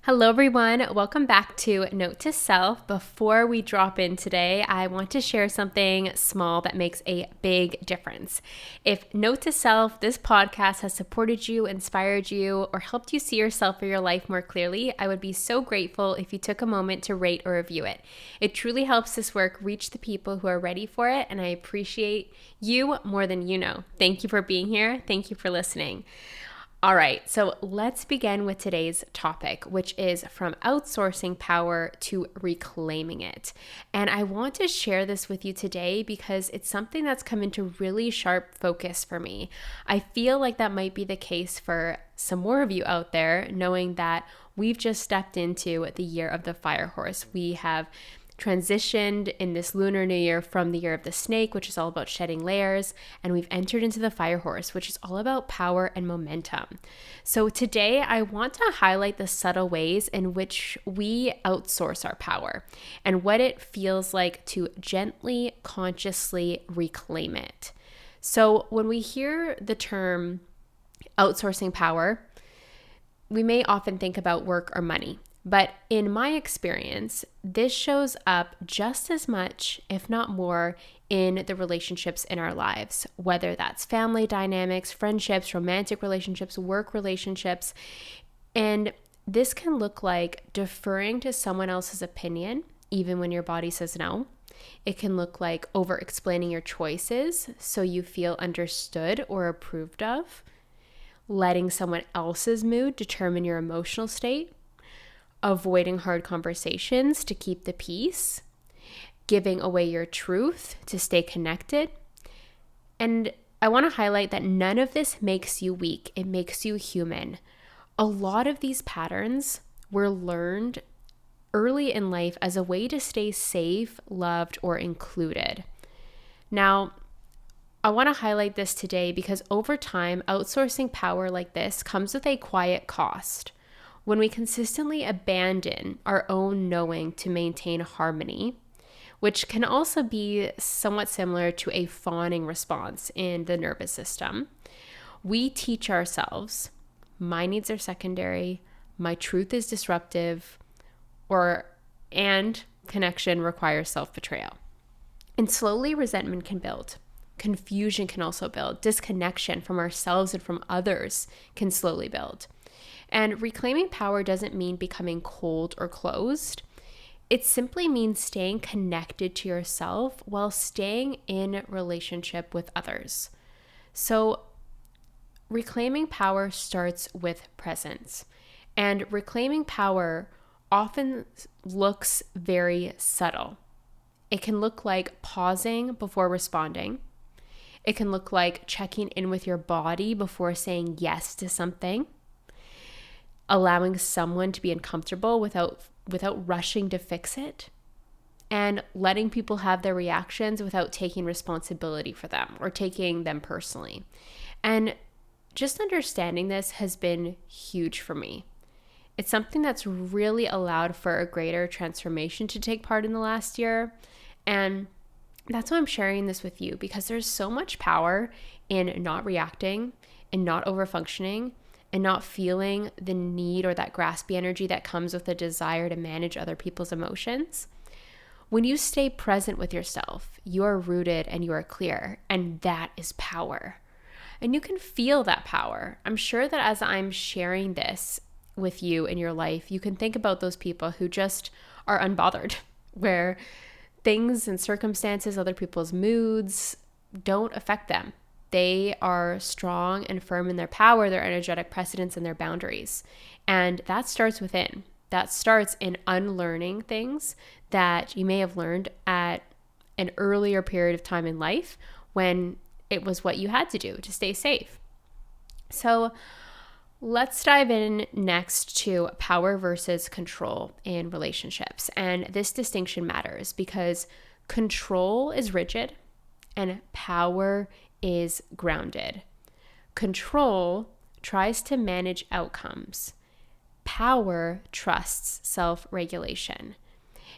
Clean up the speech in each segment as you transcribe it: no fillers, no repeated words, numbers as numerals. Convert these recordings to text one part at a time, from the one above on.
Hello, everyone. Welcome back to Note to Self. Before we drop in today, I want to share something small that makes a big difference. If Note to Self, this podcast has supported you, inspired you, or helped you see yourself or your life more clearly, I would be so grateful if you took a moment to rate or review it. It truly helps this work reach the people who are ready for it, and I appreciate you more than you know. Thank you for being here. Thank you for listening. All right, so let's begin with today's topic, which is from outsourcing power to reclaiming it. And I want to share this with you today because it's something that's come into really sharp focus for me. I feel like that might be the case for some more of you out there, knowing that we've just stepped into the year of the fire horse. We have transitioned in this lunar new year from the year of the snake, which is all about shedding layers, and we've entered into the fire horse, which is all about power and momentum. So today I want to highlight the subtle ways in which we outsource our power and what it feels like to gently, consciously reclaim it. So when we hear the term outsourcing power, we may often think about work or money. But in my experience, this shows up just as much, if not more, in the relationships in our lives, whether that's family dynamics, friendships, romantic relationships, work relationships. And this can look like deferring to someone else's opinion, even when your body says no. It can look like over-explaining your choices so you feel understood or approved of, letting someone else's mood determine your emotional state, avoiding hard conversations to keep the peace, giving away your truth to stay connected. And I want to highlight that none of this makes you weak. It makes you human. A lot of these patterns were learned early in life as a way to stay safe, loved, or included. Now, I want to highlight this today because over time, outsourcing power like this comes with a quiet cost. When we consistently abandon our own knowing to maintain harmony, which can also be somewhat similar to a fawning response in the nervous system, we teach ourselves, my needs are secondary, my truth is disruptive, and connection requires self-betrayal. And slowly resentment can build. Confusion can also build. Disconnection from ourselves and from others can slowly build. And reclaiming power doesn't mean becoming cold or closed. It simply means staying connected to yourself while staying in relationship with others. So reclaiming power starts with presence. And reclaiming power often looks very subtle. It can look like pausing before responding. It can look like checking in with your body before saying yes to something. Allowing someone to be uncomfortable without rushing to fix it, and letting people have their reactions without taking responsibility for them or taking them personally. And just understanding this has been huge for me. It's something that's really allowed for a greater transformation to take part in the last year. And that's why I'm sharing this with you, because there's so much power in not reacting and not overfunctioning and not feeling the need or that graspy energy that comes with the desire to manage other people's emotions. When you stay present with yourself, you are rooted and you are clear, and that is power. And you can feel that power. I'm sure that as I'm sharing this with you in your life, you can think about those people who just are unbothered, where things and circumstances, other people's moods don't affect them. They are strong and firm in their power, their energetic precedence, and their boundaries. And that starts within. That starts in unlearning things that you may have learned at an earlier period of time in life when it was what you had to do to stay safe. So let's dive in next to power versus control in relationships. And this distinction matters because control is rigid and power is grounded. Control tries to manage outcomes. Power trusts self-regulation.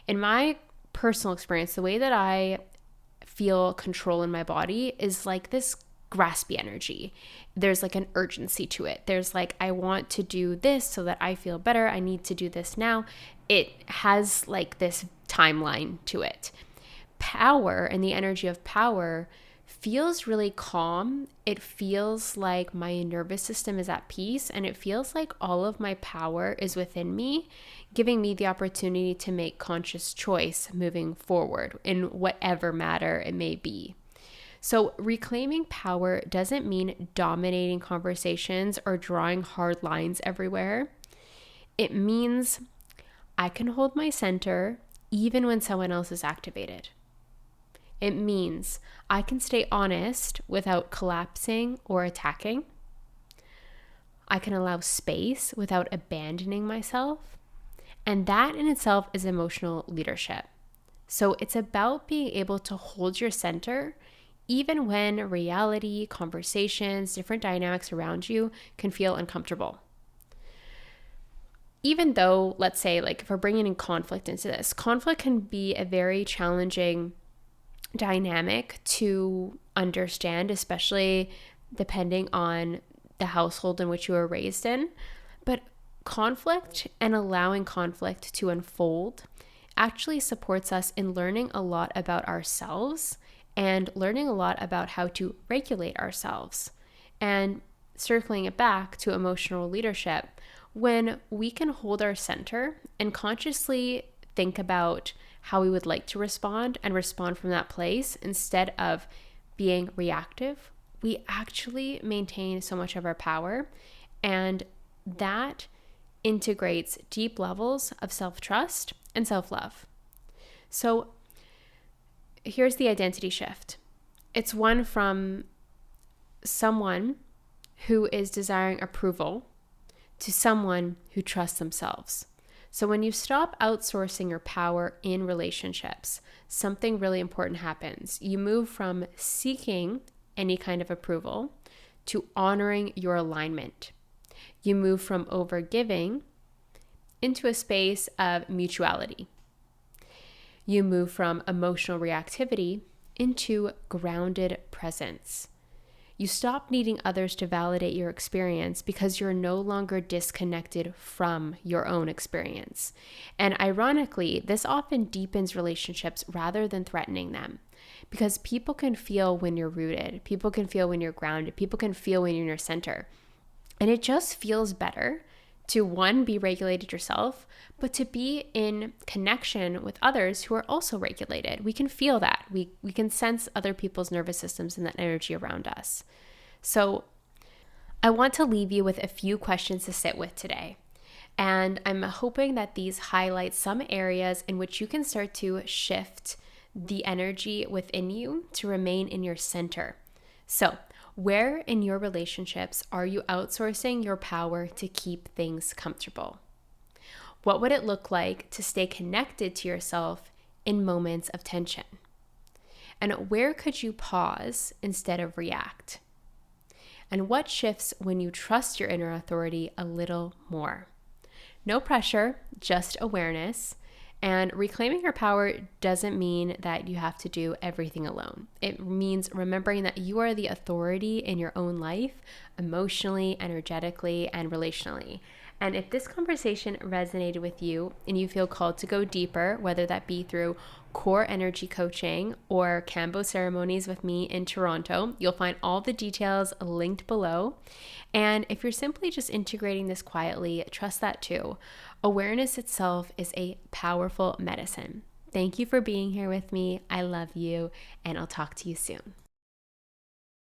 In my personal experience, the way that I feel control in my body is like this graspy energy. There's like an urgency to it. There's like, I want to do this so that I feel better. I need to do this now. It has like this timeline to it. Power and the energy of power feels really calm. It feels like my nervous system is at peace, and it feels like all of my power is within me, giving me the opportunity to make conscious choice moving forward in whatever matter it may be. So reclaiming power doesn't mean dominating conversations or drawing hard lines everywhere. It means I can hold my center even when someone else is activated. It means I can stay honest without collapsing or attacking. I can allow space without abandoning myself. And that in itself is emotional leadership. So it's about being able to hold your center even when reality, conversations, different dynamics around you can feel uncomfortable. Even though, let's say, like if we're bringing in conflict into this, conflict can be a very challenging dynamic to understand, especially depending on the household in which you were raised in. But conflict and allowing conflict to unfold actually supports us in learning a lot about ourselves and learning a lot about how to regulate ourselves. And circling it back to emotional leadership, when we can hold our center and consciously think about how we would like to respond and respond from that place instead of being reactive, we actually maintain so much of our power, and that integrates deep levels of self-trust and self-love. So here's the identity shift. It's one from someone who is desiring approval to someone who trusts themselves. So when you stop outsourcing your power in relationships, something really important happens. You move from seeking any kind of approval to honoring your alignment. You move from overgiving into a space of mutuality. You move from emotional reactivity into grounded presence. You stop needing others to validate your experience because you're no longer disconnected from your own experience. And ironically, this often deepens relationships rather than threatening them, because people can feel when you're rooted, people can feel when you're grounded, people can feel when you're in your center. And it just feels better to, one, be regulated yourself, but to be in connection with others who are also regulated. We can feel that. We can sense other people's nervous systems and that energy around us. So I want to leave you with a few questions to sit with today. And I'm hoping that these highlight some areas in which you can start to shift the energy within you to remain in your center. So where in your relationships are you outsourcing your power to keep things comfortable? What would it look like to stay connected to yourself in moments of tension? And where could you pause instead of react? And what shifts when you trust your inner authority a little more? No pressure, just awareness. And reclaiming your power doesn't mean that you have to do everything alone. It means remembering that you are the authority in your own life, emotionally, energetically, and relationally. And if this conversation resonated with you and you feel called to go deeper, whether that be through core energy coaching or Kambo ceremonies with me in Toronto, you'll find all the details linked below. And if you're simply just integrating this quietly, trust that too. Awareness itself is a powerful medicine. Thank you for being here with me. I love you, and I'll talk to you soon.